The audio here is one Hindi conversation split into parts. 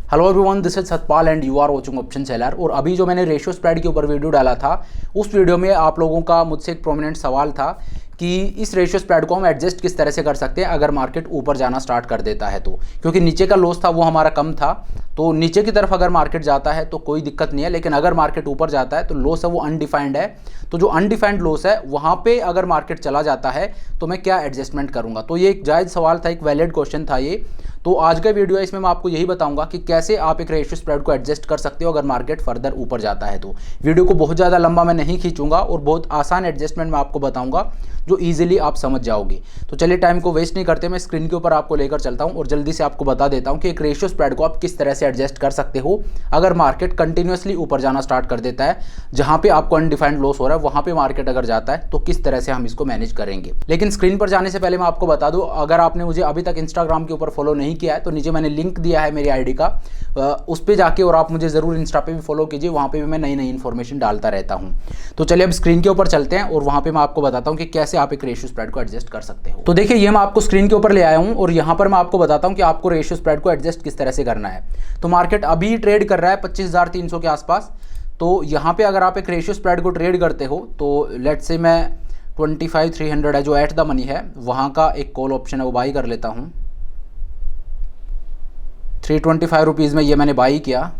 Hello everyone, this is Satpal and you are watching option seller. और अभी जो मैंने रेशियो स्प्रेड के ऊपर वीडियो डाला था, उस वीडियो में आप लोगों का मुझसे एक प्रोमिनेंट सवाल था कि इस रेशियो स्प्रेड को हम एडजस्ट किस तरह से कर सकते हैं अगर मार्केट ऊपर जाना स्टार्ट कर देता है तो। क्योंकि नीचे का लॉस था वो हमारा कम था, तो नीचे की तरफ अगर मार्केट जाता है तो कोई दिक्कत नहीं है, लेकिन अगर मार्केट ऊपर जाता है तो लॉस है वो अनडिफाइंड है। तो जो अनडिफाइंड लॉस है वहाँ पे अगर मार्केट चला जाता है तो मैं क्या एडजस्टमेंट करूँगा। तो ये एक जायज़ सवाल था, एक वैलिड क्वेश्चन था ये। तो आज का वीडियो है, इसमें मैं आपको यही बताऊंगा कि कैसे आप एक रेशियो स्प्रेड को एडजस्ट कर सकते हो अगर मार्केट फर्दर ऊपर जाता है तो। वीडियो को बहुत ज़्यादा लंबा मैं नहीं खींचूंगा और बहुत आसान एडजस्टमेंट मैं आपको बताऊंगा जो इजीली आप समझ जाओगे। तो चलिए टाइम को वेस्ट नहीं करते, मैं स्क्रीन के ऊपर आपको लेकर चलता हूं और जल्दी से आपको बता देता हूं कि एक रेशियो स्प्रेड को आप किस तरह से एडजस्ट कर सकते हो अगर मार्केट कंटिन्यूसली ऊपर जाना स्टार्ट कर देता है। जहां पे आपको अनडिफाइंड लॉस हो रहा है वहां पे मार्केट अगर जाता है तो किस तरह से हम इसको मैनेज करेंगे। लेकिन स्क्रीन पर जाने से पहले मैं आपको बता दूं, अगर आपने मुझे अभी तक इंस्टाग्राम के ऊपर फॉलो नहीं किया है तो नीचे मैंने लिंक दिया है मेरी आईडी का, उस पे जाके और आप मुझे ज़रूर इंस्टा पे भी फॉलो कीजिए, वहाँ पे भी मैं नई नई इन्फॉर्मेशन डालता रहता हूँ। तो चलिए अब स्क्रीन के ऊपर चलते हैं और वहाँ पे मैं आपको बताता हूँ कि कैसे आप एक रेशियो स्प्रेड को एडजस्ट कर सकते हो। तो देखिए ये मैं आपको स्क्रीन के ऊपर ले आया हूँ और यहाँ पर मैं आपको बताता हूँ कि आपको रेशियो स्प्रेड को एडजस्ट किस तरह से करना है। तो मार्केट अभी ट्रेड कर रहा है 25,300 के आसपास। तो यहाँ पे अगर आप एक रेशियो स्प्रेड को ट्रेड करते हो तो लेट से मैं 25,300 है जो एट द मनी है, वहाँ का एक कॉल ऑप्शन है वो बाई कर लेता हूँ। 325 रुपीज़ में ये मैंने बाई किया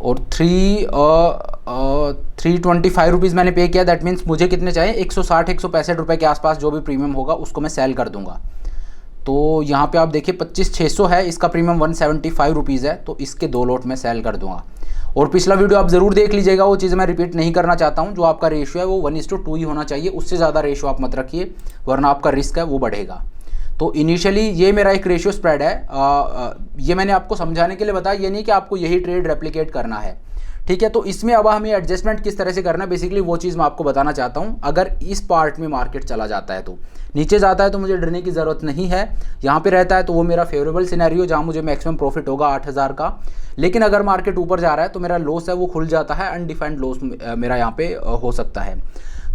और 325 रुपीज़ मैंने पे किया। दैट मीन्स मुझे कितने चाहिए, 160-165 रुपये के आसपास जो भी प्रीमियम होगा उसको मैं सेल कर दूंगा। तो यहाँ पे आप देखिए 25,600 है, इसका प्रीमियम 175 रुपीज़ है, तो इसके 2 लॉट में सेल कर दूंगा। और पिछला वीडियो आप ज़रूर देख लीजिएगा, वो चीज़ मैं रिपीट नहीं करना चाहता हूँ। जो आपका रेशियो है वो 1:2 ही होना चाहिए, उससे ज़्यादा रेशियो आप मत रखिए वरना आपका रिस्क है वो बढ़ेगा। तो इनिशियली ये मेरा एक रेशियो स्प्रेड है, ये मैंने आपको समझाने के लिए बताया, ये नहीं कि आपको यही ट्रेड रेप्लिकेट करना है, ठीक है। तो इसमें अब हमें एडजस्टमेंट किस तरह से करना है, बेसिकली वो चीज़ मैं आपको बताना चाहता हूँ। अगर इस पार्ट में मार्केट चला जाता है तो नीचे जाता है तो मुझे डरने की ज़रूरत नहीं है, यहाँ पे रहता है तो वो मेरा फेवरेबल सिनेरियो जहाँ मुझे मैक्सिमम प्रॉफिट होगा 8,000 का। लेकिन अगर मार्केट ऊपर जा रहा है तो मेरा लॉस है वो खुल जाता है, अनडिफाइंड लॉस मेरा यहाँ पे हो सकता है।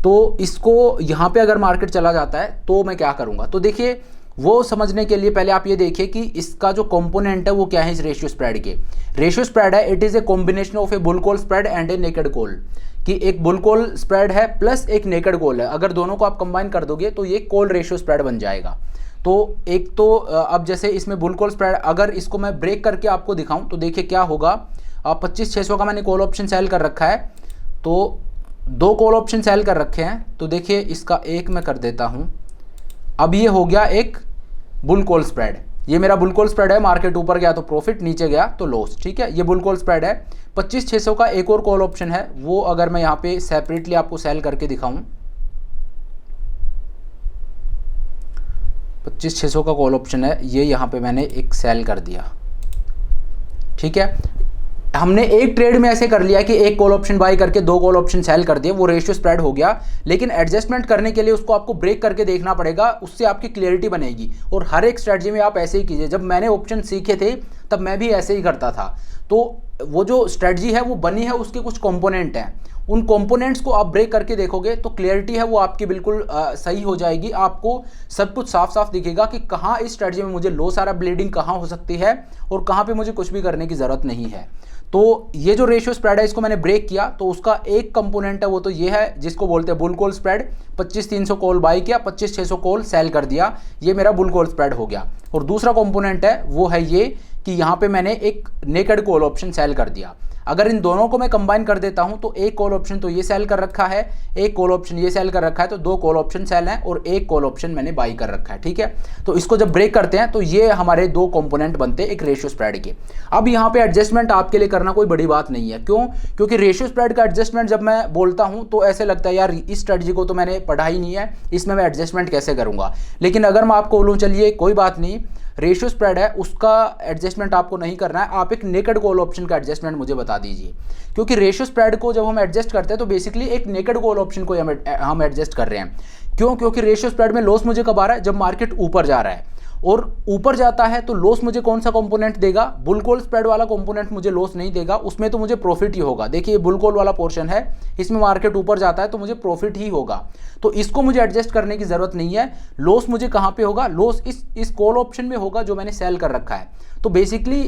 तो इसको यहाँ पे अगर मार्केट चला जाता है तो मैं क्या करूँगा, तो देखिए वो समझने के लिए पहले आप ये देखिए कि इसका जो कंपोनेंट है वो क्या है इस रेशियो स्प्रेड के। रेशियो स्प्रेड है, it is a combination of A bull call spread and A naked call, कि एक बुल कॉल स्प्रेड है प्लस एक नेकेड कॉल है। अगर दोनों को आप कंबाइन कर दोगे तो ये कॉल रेशियो स्प्रेड बन जाएगा। तो एक तो अब जैसे इसमें बुल कॉल स्प्रेड, अगर इसको मैं ब्रेक करके आपको दिखाऊं तो देखिए क्या होगा। 25,600 का मैंने कॉल ऑप्शन सेल कर रखा है, तो 2 कॉल ऑप्शन सेल कर रखे हैं। तो देखिए इसका एक मैं कर देता हूँ। अब ये हो गया एक बुल कॉल स्प्रेड, ये मेरा बुल कॉल स्प्रेड है। मार्केट ऊपर गया तो प्रॉफिट, नीचे गया तो लॉस, ठीक है। ये बुल कॉल स्प्रेड है। 25,600 का एक और कॉल ऑप्शन है, वो अगर मैं यहाँ पे सेपरेटली आपको सेल करके दिखाऊं, 25,600 का कॉल ऑप्शन है, ये यहाँ पे मैंने एक सेल कर दिया, ठीक है। हमने एक ट्रेड में ऐसे कर लिया कि एक कॉल ऑप्शन बाय करके 2 कॉल ऑप्शन सेल कर दिए, वो रेशियो स्प्रेड हो गया। लेकिन एडजस्टमेंट करने के लिए उसको आपको ब्रेक करके देखना पड़ेगा, उससे आपकी क्लियरिटी बनेगी। और हर एक स्ट्रेटजी में आप ऐसे ही कीजिए। जब मैंने ऑप्शन सीखे थे तब मैं भी ऐसे ही करता था। तो वो जो स्ट्रेटजी है वो बनी है, उसके कुछ कंपोनेंट हैं, उन कंपोनेंट्स को आप ब्रेक करके देखोगे तो क्लियरिटी है वो आपकी बिल्कुल सही हो जाएगी। आपको सब कुछ साफ साफ दिखेगा कि कहाँ इस स्ट्रेटजी में मुझे लॉस आ रहा, ब्लीडिंग कहाँ हो सकती है और कहाँ पे मुझे कुछ भी करने की ज़रूरत नहीं है। तो ये जो रेशियो स्प्रेड है इसको मैंने ब्रेक किया, तो उसका एक कंपोनेंट है वो तो ये है जिसको बोलते हैं bull call spread. 25,300 call by किया, 25,600 कॉल सेल कर दिया, ये मेरा बुल कॉल स्प्रेड हो गया। और दूसरा कंपोनेंट है वो है ये कि यहाँ पे मैंने एक नेकेड कॉल ऑप्शन सेल कर दिया। अगर इन दोनों को मैं कंबाइन कर देता हूं तो एक कॉल ऑप्शन तो ये सेल कर रखा है, एक कॉल ऑप्शन ये सेल कर रखा है, तो 2 कॉल ऑप्शन सेल हैं और एक कॉल ऑप्शन मैंने बाई कर रखा है, ठीक है। तो इसको जब ब्रेक करते हैं तो ये हमारे 2 कंपोनेंट बनते हैं एक रेशियो स्प्रेड के। अब यहाँ पे एडजस्टमेंट आपके लिए करना कोई बड़ी बात नहीं है, क्यों? क्योंकि रेशियो स्प्रेड का एडजस्टमेंट जब मैं बोलता हूँ तो ऐसे लगता है यार इस स्ट्रेटजी को तो मैंने पढ़ा ही नहीं है, इसमें मैं एडजस्टमेंट कैसे करूँगा। लेकिन अगर मैं आपको बोलूँ चलिए कोई बात नहीं, रेशियो स्प्रेड है उसका एडजस्टमेंट आपको नहीं करना है, आप एक नेकेड कॉल ऑप्शन का एडजस्टमेंट मुझे बता दीजिए। क्योंकि रेशियो स्प्रेड को जब हम एडजस्ट करते हैं तो बेसिकली एक नेकेड कॉल ऑप्शन को हम एडजस्ट कर रहे हैं। क्यों? क्योंकि रेशियो स्प्रेड में लॉस मुझे कब आ रहा है, जब मार्केट ऊपर जा रहा है। और ऊपर जाता है तो लॉस मुझे कौन सा कंपोनेंट देगा, बुल कॉल स्प्रेड वाला कंपोनेंट मुझे लॉस नहीं देगा, उसमें तो मुझे प्रॉफिट ही होगा। देखिए बुल कॉल वाला पोर्शन है, इसमें मार्केट ऊपर जाता है तो मुझे प्रॉफिट ही होगा, तो इसको मुझे एडजस्ट करने की जरूरत नहीं है। लॉस मुझे कहाँ पे होगा, लॉस इस कॉल ऑप्शन में होगा जो मैंने सेल कर रखा है। तो बेसिकली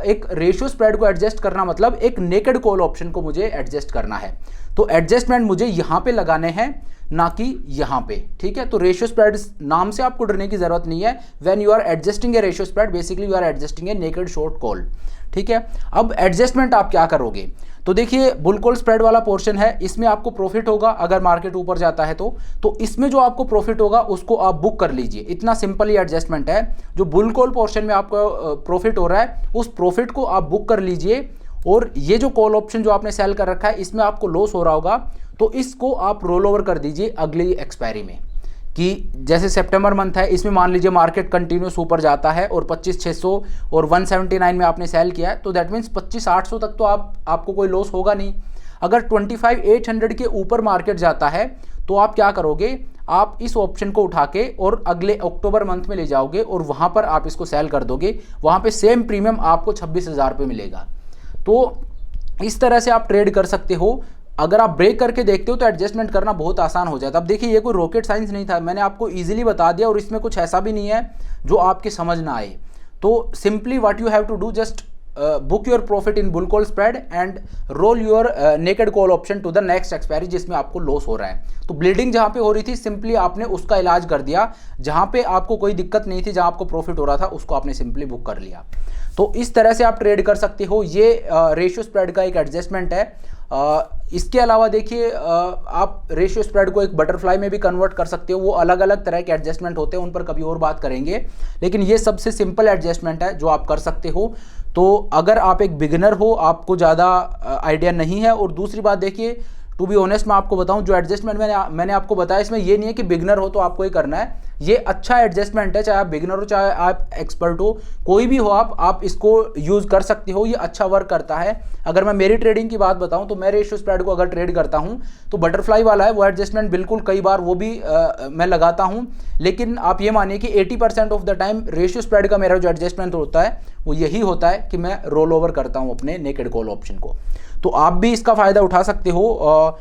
एक रेशियो स्प्रेड को एडजस्ट करना मतलब एक नेकेड कॉल ऑप्शन को मुझे एडजस्ट करना है। तो एडजस्टमेंट मुझे यहाँ पे लगाने हैं, ना कि यहाँ पे, ठीक है। तो रेशियो स्प्रेड नाम से आपको डरने की जरूरत नहीं है। When you are adjusting a ratio spread basically you are adjusting a naked short call, ठीक है। अब एडजस्टमेंट आप क्या करोगे, तो देखिए बुल कॉल स्प्रेड वाला पोर्शन है, इसमें आपको प्रॉफिट होगा अगर मार्केट ऊपर जाता है तो इसमें जो आपको प्रॉफिट होगा उसको आप बुक कर लीजिए। इतना सिंपल ही एडजस्टमेंट है। जो बुल कॉल पोर्शन में आपको प्रॉफिट हो रहा है उस प्रॉफिट को आप बुक कर लीजिए, और ये जो कॉल ऑप्शन जो आपने सेल कर रखा है इसमें आपको लॉस हो रहा होगा तो इसको आप रोल ओवर कर दीजिए अगली एक्सपायरी में। कि जैसे सितंबर मंथ है, इसमें मान लीजिए मार्केट कंटिन्यूस ऊपर जाता है और 25,600 और 179 में आपने सेल किया है, तो दैट मीन्स 25,800 तक तो आपको कोई लॉस होगा नहीं। अगर 25,800 के ऊपर मार्केट जाता है तो आप क्या करोगे, आप इस ऑप्शन को उठा के और अगले अक्टूबर मंथ में ले जाओगे और वहाँ पर आप इसको सेल कर दोगे, वहाँ पर सेम प्रीमियम आपको 26,000 रुपये मिलेगा। तो इस तरह से आप ट्रेड कर सकते हो। अगर आप ब्रेक करके देखते हो तो एडजस्टमेंट करना बहुत आसान हो जाता है। अब देखिए ये कोई रॉकेट साइंस नहीं था, मैंने आपको इजीली बता दिया, और इसमें कुछ ऐसा भी नहीं है जो आपके समझ ना आए। तो simply what you have to do, just book your profit in bull call spread and roll your naked call option to the next expiry जिसमें आपको लॉस हो रहा है। तो ब्लीडिंग जहाँ पे हो रही थी सिंपली आपने उसका इलाज कर दिया, जहाँ पे आपको कोई दिक्कत नहीं थी, जहाँ आपको प्रॉफिट हो रहा था उसको आपने सिंपली बुक कर लिया। तो इस तरह से आप ट्रेड कर सकते हो। ये रेशियो स्प्रेड का एक एडजस्टमेंट है। इसके अलावा देखिए आप रेशियो स्प्रेड को एक बटरफ्लाई में भी कन्वर्ट कर सकते हो। वो अलग अलग तरह के एडजस्टमेंट होते हैं, उन पर कभी और बात करेंगे, लेकिन ये सबसे सिंपल एडजस्टमेंट है जो आप कर सकते हो। तो अगर आप एक बिगिनर हो, आपको ज़्यादा आइडिया नहीं है, और दूसरी बात देखिए टू बी ऑनेस्ट मैं आपको बताऊं, जो एडजस्टमेंट मैंने आपको बताया इसमें ये नहीं है कि बिगिनर हो तो आपको ही करना है। ये अच्छा एडजस्टमेंट है, चाहे आप बिगिनर हो चाहे आप एक्सपर्ट हो, कोई भी हो आप इसको यूज़ कर सकते हो। ये अच्छा वर्क करता है। अगर मैं मेरी ट्रेडिंग की बात बताऊं तो मैं रेशियो स्प्रेड को अगर ट्रेड करता हूं तो बटरफ्लाई वाला है वो एडजस्टमेंट बिल्कुल कई बार वो भी मैं लगाता हूं, लेकिन आप ये मानिए कि 80% of the time ratio spread का मेरा जो एडजस्टमेंट होता है वो यही होता है कि मैं रोल ओवर करता हूं अपने नेकेड कॉल ऑप्शन को। तो आप भी इसका फ़ायदा उठा सकते हो।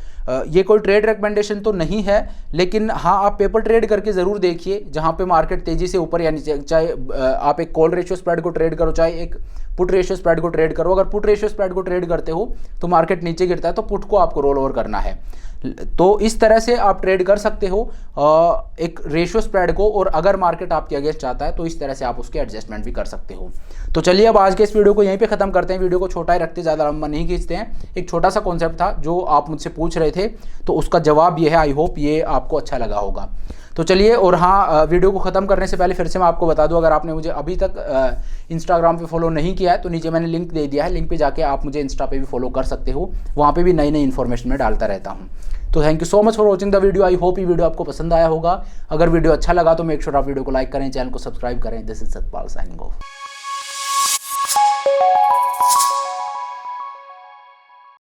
ये कोई ट्रेड रिकमेंडेशन तो नहीं है, लेकिन हाँ आप पेपर ट्रेड करके ज़रूर देखिए जहाँ पे मार्केट तेज़ी से ऊपर या नीचे, चाहे आप एक कॉल रेशियो स्प्रेड को ट्रेड करो चाहे एक पुट रेशियो स्प्रेड को ट्रेड करो। अगर पुट रेशियो स्प्रेड को ट्रेड करते हो तो मार्केट नीचे गिरता है तो पुट को आपको रोल ओवर करना है। तो इस तरह से आप ट्रेड कर सकते हो एक रेशियो स्प्रेड को, और अगर मार्केट आपके अगेंस्ट चाहता है तो इस तरह से आप उसके एडजस्टमेंट भी कर सकते हो। तो चलिए अब आज के इस वीडियो को यहीं पे ख़त्म करते हैं। वीडियो को छोटा ही रखते, ज़्यादा लंबा नहीं खींचते हैं। एक छोटा सा कॉन्सेप्ट था जो आप मुझसे पूछ रहे थे, तो उसका जवाब ये है। आई होप ये आपको अच्छा लगा होगा। तो चलिए, और हाँ वीडियो को ख़त्म करने से पहले फिर से मैं आपको बता दूं, अगर आपने मुझे अभी तक इंस्टाग्राम पे फॉलो नहीं किया है तो नीचे मैंने लिंक दे दिया है, लिंक पे जाके आप मुझे इंस्टा पे भी फॉलो कर सकते हो। वहाँ पे भी नई नई इन्फॉर्मेशन मैं डालता रहता हूँ। तो thank you so much for watching the video. I hope ये वीडियो आपको पसंद आया होगा। अगर वीडियो अच्छा लगा तो मेक श्योर आप वीडियो को लाइक करें, चैनल को सब्सक्राइब करें। This is Satpal signing off.